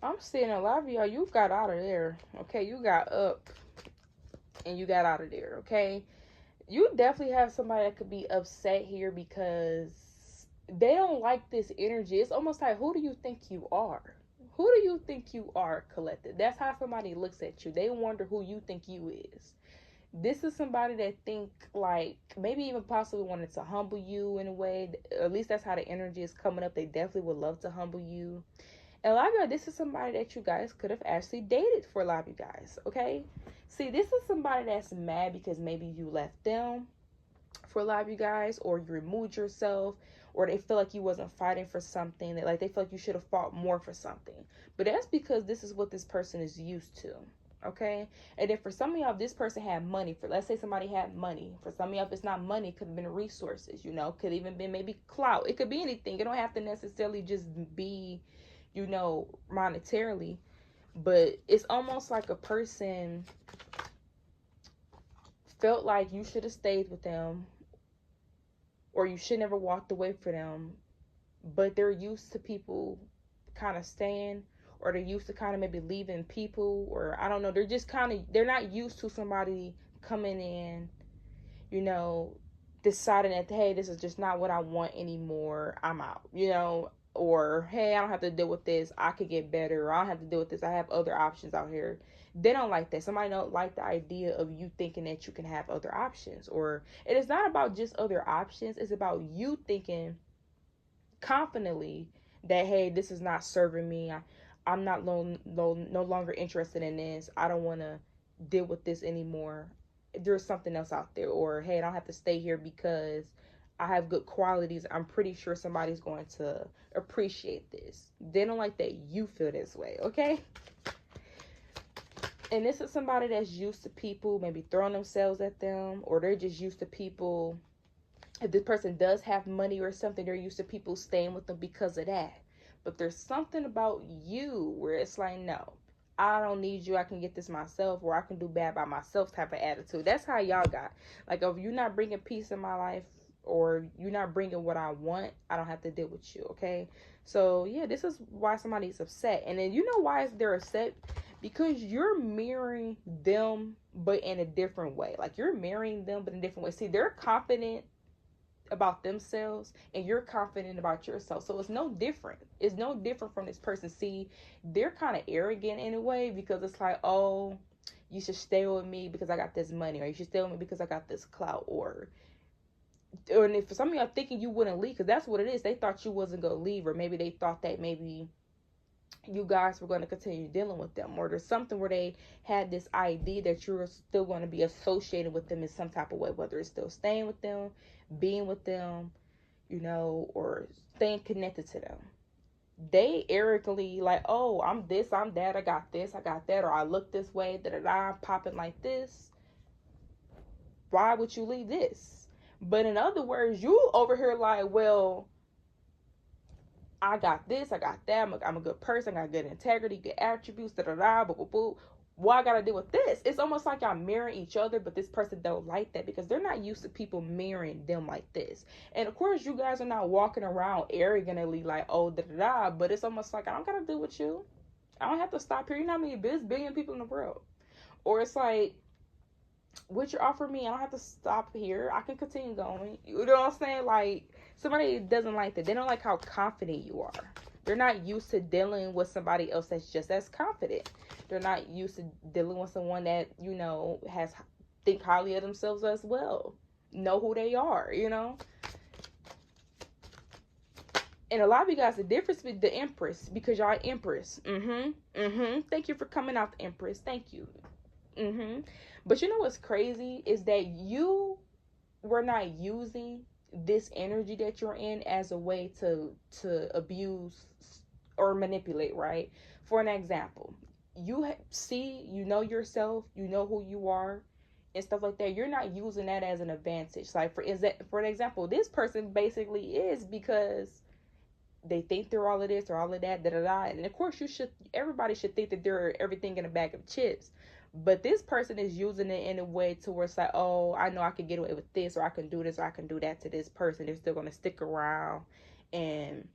I'm seeing a lot of y'all, you got out of there. Okay, you got up and you got out of there. Okay, you definitely have somebody that could be upset here because they don't like this energy. It's almost like, who do you think you are? Who do you think you are, Collective? That's how somebody looks at you. They wonder who you think you is. This is somebody that think like maybe even possibly wanted to humble you in a way. At least that's how the energy is coming up. They definitely would love to humble you. And a lot of you, this is somebody that you guys could have actually dated for a lot of you guys, okay? See, this is somebody that's mad because maybe you left them for a lot of you guys, or you removed yourself, or they feel like you wasn't fighting for something, that like they feel like you should have fought more for something. But that's because this is what this person is used to. Okay, and then for some of y'all, this person had money. For, let's say somebody had money. For some of y'all, if it's not money, it could have been resources. You know, could even been maybe clout. It could be anything. It don't have to necessarily just be, you know, monetarily. But it's almost like a person felt like you should have stayed with them, or you should never walked away from them, but they're used to people kind of staying, or they're used to kind of maybe leaving people, or I don't know, they're just kind of, they're not used to somebody coming in, you know, deciding that, hey, this is just not what I want anymore, I'm out, you know, or hey, I don't have to deal with this, I could get better, or I don't have to deal with this, I have other options out here. They don't like that. Somebody don't like the idea of you thinking that you can have other options. Or it is not about just other options, it's about you thinking confidently that, hey, this is not serving me, I'm not no longer interested in this, I don't want to deal with this anymore, there's something else out there. Or hey, I don't have to stay here because I have good qualities, I'm pretty sure somebody's going to appreciate this. They don't like that you feel this way, okay? And this is somebody that's used to people maybe throwing themselves at them, or they're just used to people, if this person does have money or something, they're used to people staying with them because of that. But there's something about you where it's like, no, I don't need you, I can get this myself, or I can do bad by myself type of attitude. That's how y'all got. Like, if you're not bringing peace in my life, or you're not bringing what I want, I don't have to deal with you, okay? So yeah, this is why somebody's upset. And then you know why they're upset? Because you're mirroring them but in a different way. Like, you're mirroring them but in a different way. See, they're confident about themselves and you're confident about yourself, so it's no different. It's no different from this person. See, they're kind of arrogant in a way, because it's like, oh, you should stay with me because I got this money, or you should stay with me because I got this clout, or and if some of y'all thinking you wouldn't leave, because that's what it is, they thought you wasn't gonna leave, or maybe they thought that maybe you guys were going to continue dealing with them, or there's something where they had this idea that you're still going to be associated with them in some type of way, whether it's still staying with them, being with them, you know, or staying connected to them. They arrogantly like, oh, I'm this, I'm that, I got this, I got that, or I look this way, da da da, I'm popping like this. Why would you leave this? But in other words, you over here like, well, I got this, I got that, I'm a good person, I got good integrity, good attributes, da da da, boo boo boo. Why I gotta deal with this? It's almost like y'all mirroring each other, but this person don't like that because they're not used to people mirroring them like this. And of course, you guys are not walking around arrogantly like, oh, da da da, but it's almost like, I don't gotta deal with you. I don't have to stop here. You know how many billion people in the world? Or it's like, what you offer me, I don't have to stop here. I can continue going. You know what I'm saying? Like, somebody doesn't like that. They don't like how confident you are. They're not used to dealing with somebody else that's just as confident. They're not used to dealing with someone that, you know, has think highly of themselves as well. Know who they are, you know? And a lot of you guys, the difference with the Empress, because y'all Empress. Thank you for coming out, the Empress. Thank you. But you know what's crazy is that you were not using this energy that you're in as a way to abuse or manipulate, right? For an example, see, you know yourself, you know who you are, and stuff like that. You're not using that as an advantage. Like, for an example, this person basically is, because they think they're all of this or all of that, da da da. And of course, everybody should think that they're everything in a bag of chips. But this person is using it in a way to where it's like, oh, I know I can get away with this, or I can do this, or I can do that to this person. They're still going to stick around and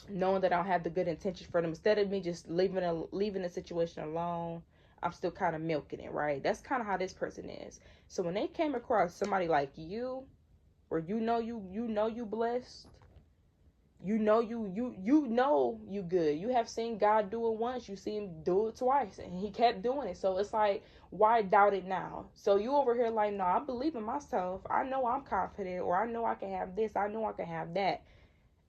knowing that I don't have the good intentions for them. Instead of me just leaving the situation alone, I'm still kind of milking it, right? That's kind of how this person is. So when they came across somebody like you, or you know you blessed, you know you good. You have seen God do it once, you see him do it twice, and he kept doing it. So it's like, why doubt it now? So you over here like, no, I believe in myself. I know I'm confident, or I know I can have this, I know I can have that.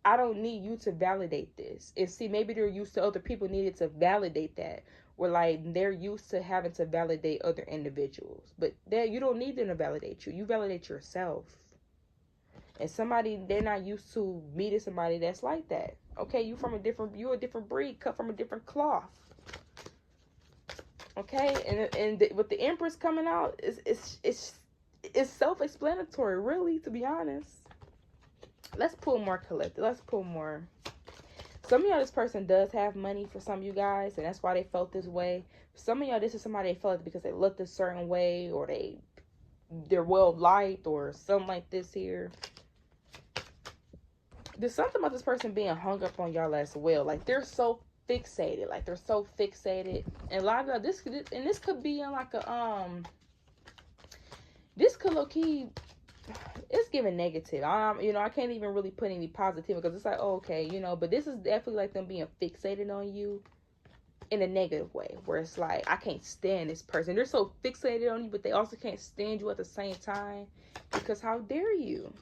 I don't need you to validate this. And see, maybe they're used to other people needed to validate that. Where like they're used to having to validate other individuals. But you don't need them to validate you. You validate yourself. And somebody, they're not used to meeting somebody that's like that. Okay, you're a different breed, cut from a different cloth. Okay, and with the Empress coming out, it's self-explanatory, really, to be honest. Let's pull more collective. Let's pull more. Some of y'all, this person does have money for some of you guys, and that's why they felt this way. Some of y'all, this is somebody they felt because they looked a certain way, or they're well liked, or something like this here. There's something about this person being hung up on y'all as well. Like they're so fixated. And a lot of this could be in like a this could low key, it's giving negative. I can't even really put any positive because it's like, oh, okay, but this is definitely like them being fixated on you in a negative way, where it's like, I can't stand this person. They're so fixated on you, but they also can't stand you at the same time, because how dare you?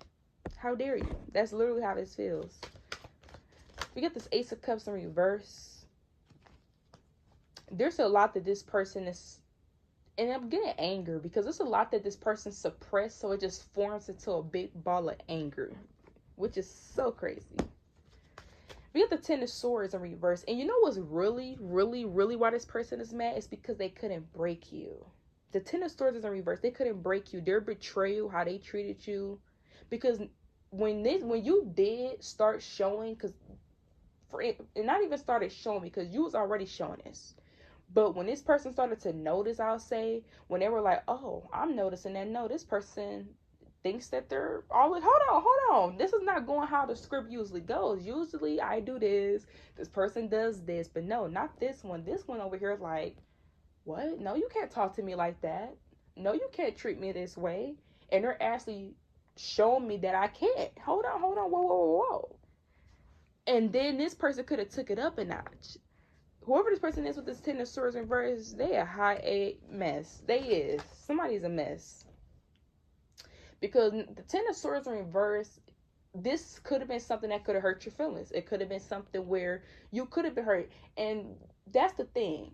How dare you? That's literally how this feels. We get this Ace of Cups in reverse. There's a lot that this person is, and I'm getting anger because there's a lot that this person suppressed, so it just forms into a big ball of anger, which is so crazy. We get the Ten of Swords in reverse, and you know what's really, really, really why this person is mad? It's because they couldn't break you. The Ten of Swords is in reverse. They couldn't break you. Their betrayal, how they treated you, because when you did start showing, and not even started showing because you was already showing this. But when this person started to notice, I'll say, when they were like, oh, I'm noticing that, no, this person thinks that they're all like, hold on. This is not going how the script usually goes. Usually I do this person does this, but no, not this one. This one over here is like, what? No, you can't talk to me like that. No, you can't treat me this way. And they're actually showing me that I can't. Hold on, whoa. And then this person could have took it up a notch. Whoever this person is with this Ten of Swords in reverse, they a high mess. Somebody's a mess. Because the Ten of Swords in reverse, this could have been something that could have hurt your feelings. It could have been something where you could have been hurt. And that's the thing.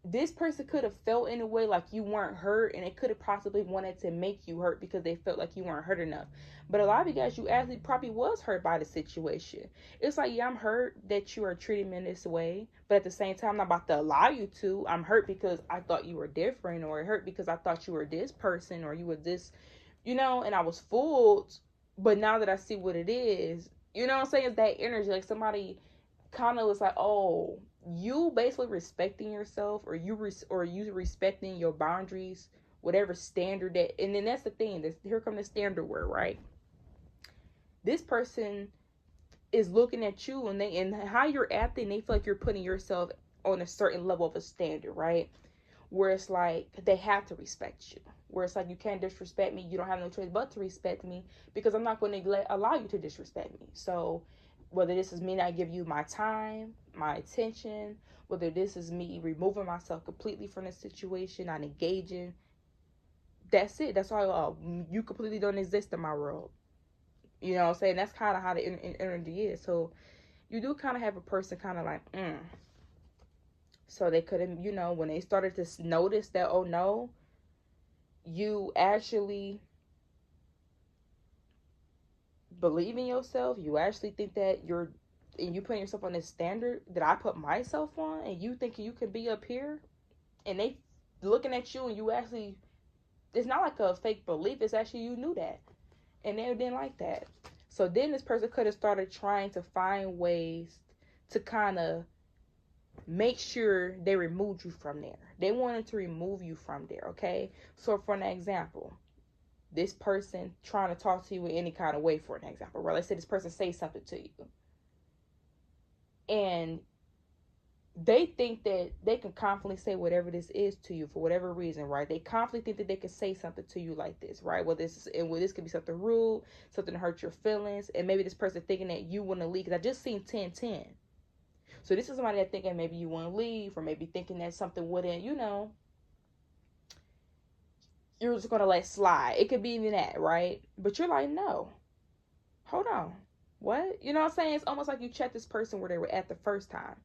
This person could have felt in a way like you weren't hurt, and it could have possibly wanted to make you hurt because they felt like you weren't hurt enough. But a lot of you guys, you actually probably was hurt by the situation. It's like, yeah, I'm hurt that you are treating me in this way, but at the same time, I'm not about to allow you to. I'm hurt because I thought you were different, or hurt because I thought you were this person, or you were this, and I was fooled. But now that I see what it is, you know what I'm saying? It's that energy. Like somebody kind of was like, oh, you basically respecting yourself, or you respecting your boundaries, whatever standard that, and then that's the thing. Here come the standard word, right? This person is looking at you, and how you're acting, they feel like you're putting yourself on a certain level of a standard, right? Where it's like they have to respect you. Where it's like, you can't disrespect me. You don't have no choice but to respect me, because I'm not going to allow you to disrespect me. So whether this is me not giving you my time, my attention, whether this is me removing myself completely from the situation, not engaging, that's it. That's all. You completely don't exist in my world. You know what I'm saying? That's kind of how the energy is. So you do kind of have a person kind of like, So they couldn't, when they started to notice that, oh no, you actually believe in yourself, you actually think that and you putting yourself on this standard that I put myself on, and you thinking you could be up here, and they looking at you, and you actually, it's not like a fake belief, it's actually you knew that, and they didn't like that. So then this person could have started trying to find ways to kind of make sure they removed you from there. They wanted to remove you from there, okay? So for an example, this person trying to talk to you in any kind of way, for an example, right? Let's say this person says something to you. And they think that they can confidently say whatever this is to you for whatever reason, right? They confidently think that they can say something to you like this, right? Well, this could be something rude, something to hurt your feelings, and maybe this person thinking that you want to leave. Because I just seen 10-10. So this is somebody that thinking maybe you want to leave, or maybe thinking that something wouldn't, you're just gonna let slide. It could be even that, right? But you're like, no, hold on, what? You know what I'm saying? It's almost like you checked this person where they were at the first time.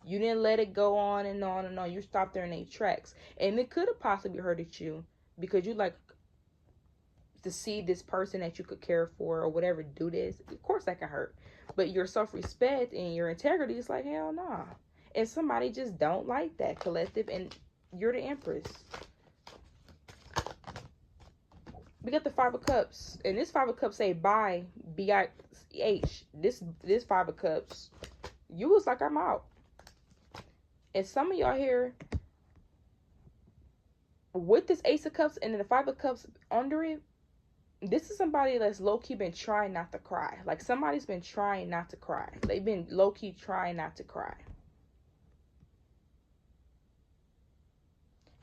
You didn't let it go on and on and on. You stopped there in their tracks. And it could have possibly hurted you because you like to see this person that you could care for or whatever do this. Of course that can hurt. But your self-respect and your integrity is like, hell nah. And somebody just don't like that, collective. And you're the empress. We got the Five of Cups. And this Five of Cups say bye. B-I-H. This Five of Cups, you was like, I'm out. And some of y'all here, with this Ace of Cups and then the Five of Cups under it, this is somebody that's low-key been trying not to cry. Like, somebody's been trying not to cry. They've been low-key trying not to cry.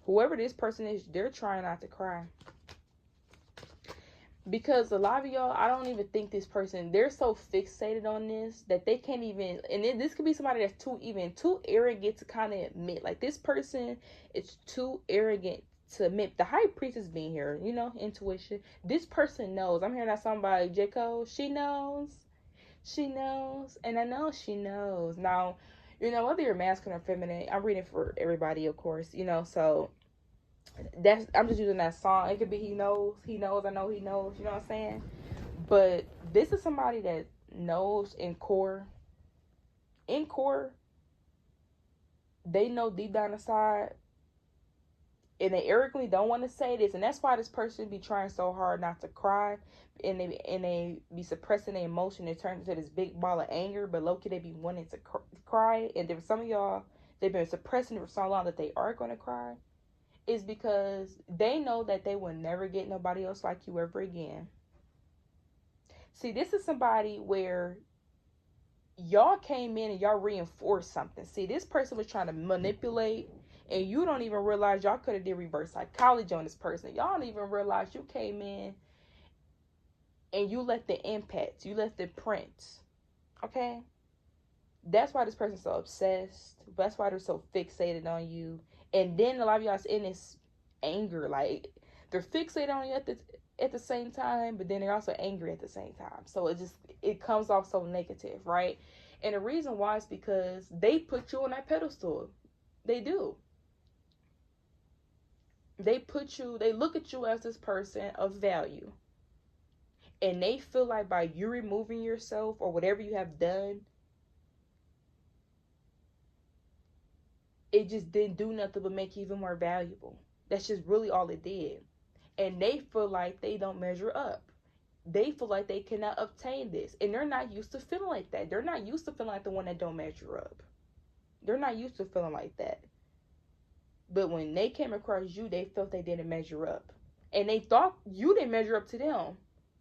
Whoever this person is, they're trying not to cry. Because a lot of y'all, I don't even think this person, they're so fixated on this that they can't even, and this could be somebody that's too arrogant to kind of admit. Like, this person is too arrogant to admit. The high priestess being here, intuition. This person knows. I'm hearing that song by J. Cole. She knows, and I know she knows. Now, whether you're masculine or feminine, I'm reading for everybody, of course, so I'm just using that song. It could be he knows, I know he knows, you know what I'm saying? But this is somebody that knows in core, they know deep down inside, and they arrogantly don't want to say this, and that's why this person be trying so hard not to cry, and they be suppressing their emotion. It turns into this big ball of anger, but low-key they be wanting to cry, and there some of y'all, they've been suppressing it for so long that they are going to cry. Is because they know that they will never get nobody else like you ever again. See, this is somebody where y'all came in and y'all reinforced something. See, this person was trying to manipulate, and you don't even realize y'all could have did reverse psychology on this person. Y'all don't even realize you came in and you left the impact, you left the print. Okay? That's why this person's so obsessed. That's why they're so fixated on you. And then a lot of y'all's in this anger, like they're fixated on you at the same time, but then they're also angry at the same time. So it comes off so negative, right? And the reason why is because they put you on that pedestal. They do. They look at you as this person of value. And they feel like by you removing yourself or whatever you have done, it just didn't do nothing but make you even more valuable. That's just really all it did. And they feel like they don't measure up. They feel like they cannot obtain this. And they're not used to feeling like that. They're not used to feeling like the one that don't measure up. They're not used to feeling like that. But when they came across you, they felt they didn't measure up. And they thought you didn't measure up to them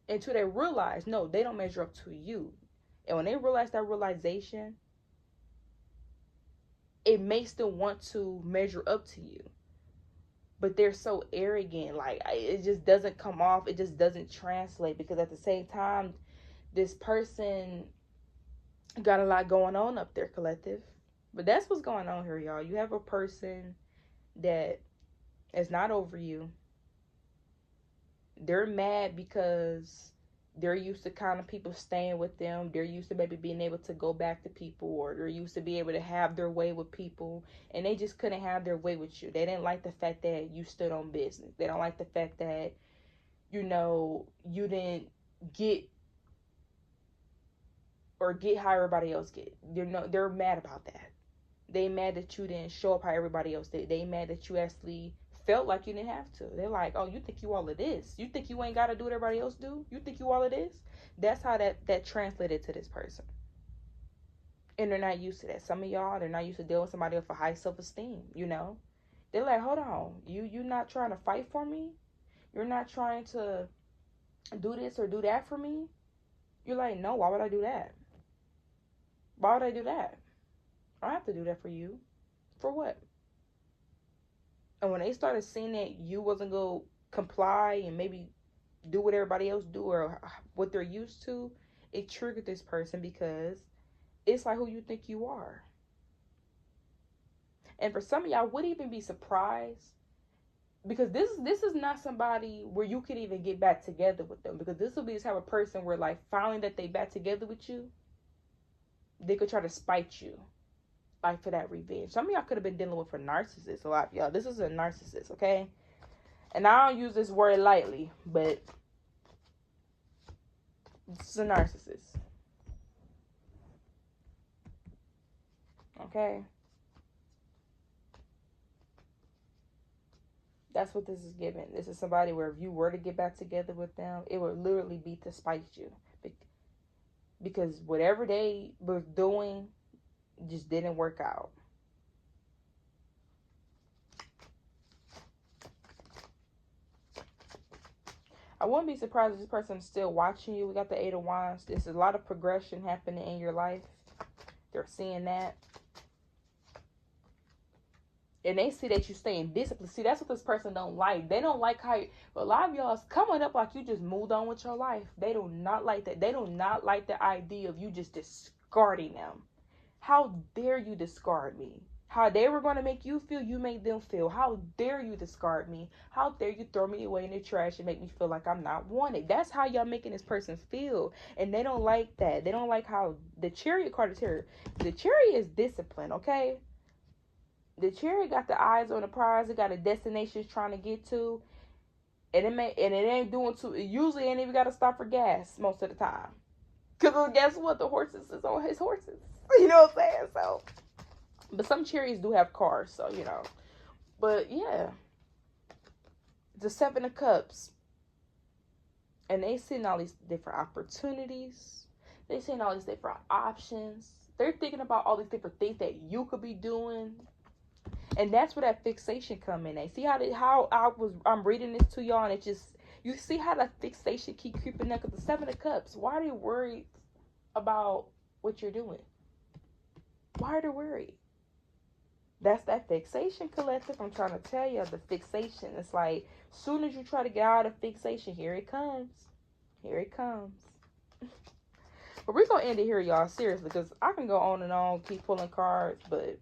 until they realized, no, they don't measure up to you. And when they realized that realization, it makes them want to measure up to you. But they're so arrogant, like it just doesn't come off, it just doesn't translate, because at the same time, this person got a lot going on up there, collective. But that's what's going on here, y'all. You have a person that is not over you. They're mad because they're used to kind of people staying with them. They're used to maybe being able to go back to people, or they're used to be able to have their way with people, and they just couldn't have their way with you. They didn't like the fact that you stood on business. They don't like the fact that, you didn't get how everybody else get. They're mad about that. They mad that you didn't show up how everybody else did. They mad that you actually felt like you didn't have to. They're like, oh, you think you all of this? You think you ain't got to do what everybody else do? You think you all of this? That's how that translated to this person. And they're not used to that. Some of y'all, they're not used to dealing with somebody with a high self-esteem, They're like, hold on. You're not trying to fight for me? You're not trying to do this or do that for me? You're like, no, why would I do that? Why would I do that? I don't have to do that for you. For what? And when they started seeing that you wasn't going to comply and maybe do what everybody else do or what they're used to, it triggered this person because it's like who you think you are. And for some of y'all, would even be surprised, because this is not somebody where you could even get back together with them, because this will be the type of person where, like, finally that they back together with you, they could try to spite you, like, for that revenge. Some of y'all could have been dealing with a narcissist. A lot of y'all, this is a narcissist, okay? And I don't use this word lightly, but this is a narcissist. Okay? That's what this is giving. This is somebody where if you were to get back together with them, it would literally be to spite you. Because whatever they were doing just didn't work out. I wouldn't be surprised if this person's still watching you. We got the 8 of Wands. There's a lot of progression happening in your life. They're seeing that. And they see that you stay in discipline. See, that's what this person don't like. They don't like how a lot of y'all is coming up like you just moved on with your life. They do not like that. They do not like the idea of you just discarding them. How dare you discard me? How they were going to make you feel, you made them feel. How dare you discard me? How dare you throw me away in the trash and make me feel like I'm not wanted? That's how y'all making this person feel. And they don't like that. They don't like how the Chariot card is here. The Chariot is discipline, okay? The Chariot got the eyes on the prize. It got a destination it's trying to get to. And it ain't doing too. It usually ain't even got to stop for gas most of the time. Because guess what? The horses is on his horses. You know what I'm saying? So, but some Chariots do have cars. So, you know. But, yeah. The 7 of Cups. And they seeing all these different opportunities. They seeing all these different options. They're thinking about all these different things that you could be doing. And that's where that fixation come in. See how I'm reading this to y'all, and it just, you see how that fixation keep creeping up. Because the 7 of Cups, why are they worried about what you're doing? Why are they worried? That's that fixation, collective. I'm trying to tell you, the fixation. It's like, soon as you try to get out of fixation, here it comes. Here it comes. But we're going to end it here, y'all. Seriously, because I can go on and on, keep pulling cards, but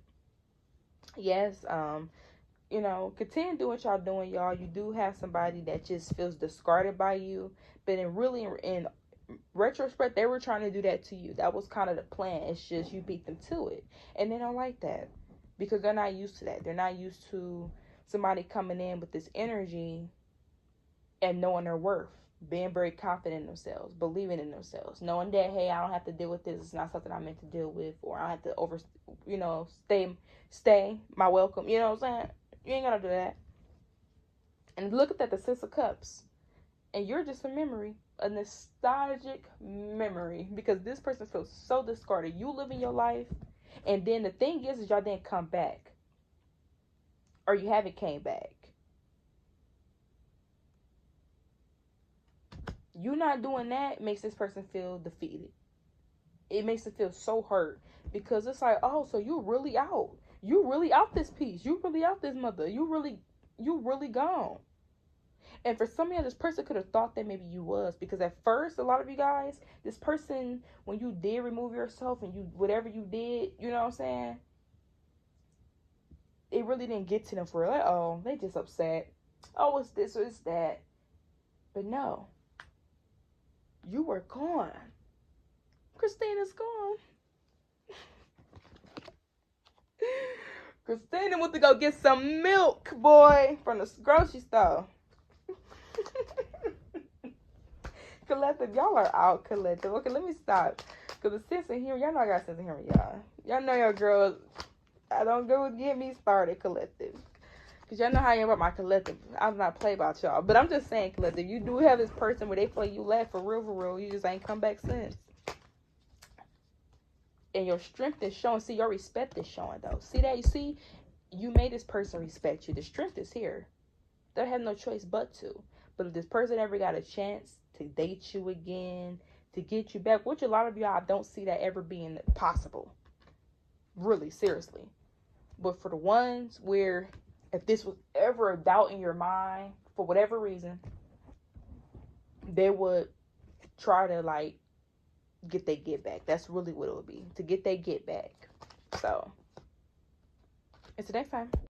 yes, you know, continue doing what y'all doing, y'all. You do have somebody that just feels discarded by you, but in retrospect, they were trying to do that to you. That was kind of the plan. It's just you beat them to it, and they don't like that because they're not used to that. They're not used to somebody coming in with this energy and knowing their worth, being very confident in themselves, believing in themselves, knowing that, hey, I don't have to deal with this. It's not something I'm meant to deal with, or I have to stay my welcome. You know what I'm saying? You ain't gonna do that. And look at that, the 6 of Cups. And you're just a memory, a nostalgic memory, because this person feels so discarded. You living your life, and then the thing is y'all didn't come back, or you haven't came back. You not doing that makes this person feel defeated. It makes it feel so hurt, because it's like, oh, so you really out. You really out this piece. You really out this mother. You really gone. And for some of you, this person could have thought that maybe you was, because at first, a lot of you guys, this person, when you did remove yourself and whatever you did, you know what I'm saying? It really didn't get to them for like, oh, they just upset. Oh, it's this or it's that. But no. You were gone. Christina's gone. Christina went to go get some milk, boy, from the grocery store. Collective, y'all are out, collective. Okay, let me stop. Because the sense of humor, y'all know I got sense of humor, y'all. Y'all know your girls. I don't go get me started, collective. Because y'all know how I am about my collective. I'm not play about y'all. But I'm just saying, collective, you do have this person where they feel like you left for real. You just ain't come back since. And your strength is showing. See, your respect is showing, though. See that? You see? You made this person respect you. The strength is here. They have no choice but to. But if this person ever got a chance to date you again, to get you back, which a lot of y'all don't see that ever being possible. Really, seriously. But for the ones where if this was ever a doubt in your mind, for whatever reason, they would try to like get their get back. That's really what it would be. To get their get back. So, until next time.